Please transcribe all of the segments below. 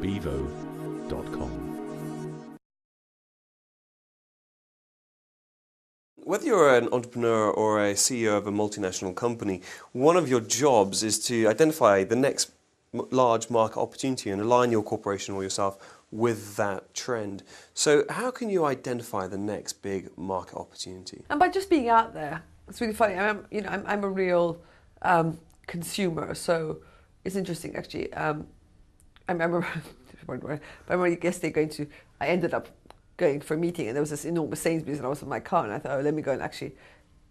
bevo.com. Whether you're an entrepreneur or a CEO of a multinational company, one of your jobs is to identify the next large market opportunity and align your corporation or yourself with that trend. So how can you identify the next big market opportunity? And by just being out there. It's really funny. I'm a real consumer, so it's interesting actually. I remember yesterday I ended up going for a meeting, and there was this enormous Sainsbury's, and I was in my car, and I thought, oh, let me go and actually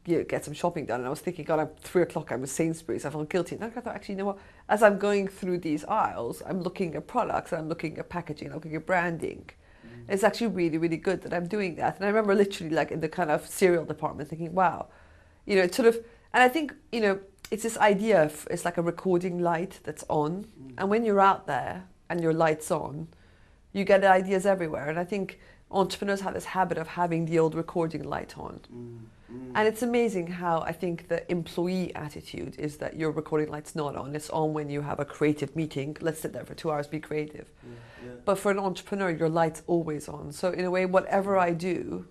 get some shopping done. And I was thinking, God, at 3 o'clock I'm at Sainsbury's. I felt guilty. And I thought, actually, you know what? As I'm going through these aisles, I'm looking at products, and I'm looking at packaging, I'm looking at branding. It's actually really, really good that I'm doing that. And I remember literally like in the kind of cereal department thinking, wow, it's sort of, and I think, it's this idea of, it's like a recording light that's on. And when you're out there and your light's on, you get ideas everywhere. And I think entrepreneurs have this habit of having the old recording light on. And it's amazing how I think the employee attitude is that your recording light's not on. It's on when you have a creative meeting. Let's sit there for 2 hours, be creative. But for an entrepreneur, your light's always on. So in a way, whatever I do,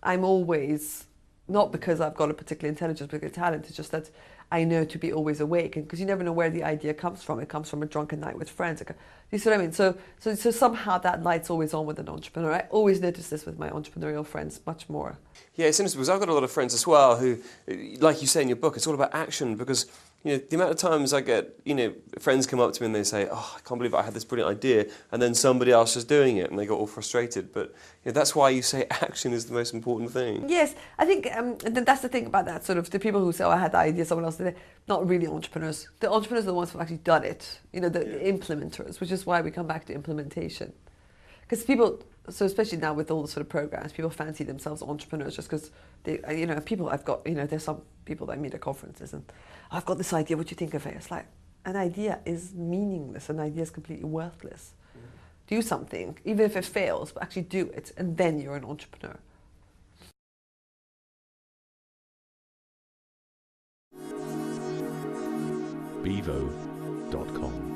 I'm always, not because I've got a particular intelligence, particular talent, it's just that I know to be always awake, and because you never know where the idea comes from. It comes from a drunken night with friends. Do you see what I mean? So somehow that light's always on with an entrepreneur. I always notice this with my entrepreneurial friends much more. Yeah, it's interesting because I've got a lot of friends as well who, like you say in your book, it's all about action because, the amount of times I get, friends come up to me and they say, oh, I can't believe I had this brilliant idea, and then somebody else is doing it and they got all frustrated. But that's why you say action is the most important thing. Yes, I think that's the thing about that, sort of the people who say, oh, I had the idea, someone else did it, not really entrepreneurs. The entrepreneurs are the ones who've actually done it, the implementers, which is why we come back to implementation. Because people, so especially now with all the sort of programs, people fancy themselves entrepreneurs just because they, people I've got, there's some people that I meet at conferences and I've got this idea, what do you think of it? It's like, an idea is meaningless, an idea is completely worthless. Do something, even if it fails, but actually do it, and then you're an entrepreneur. bevo.com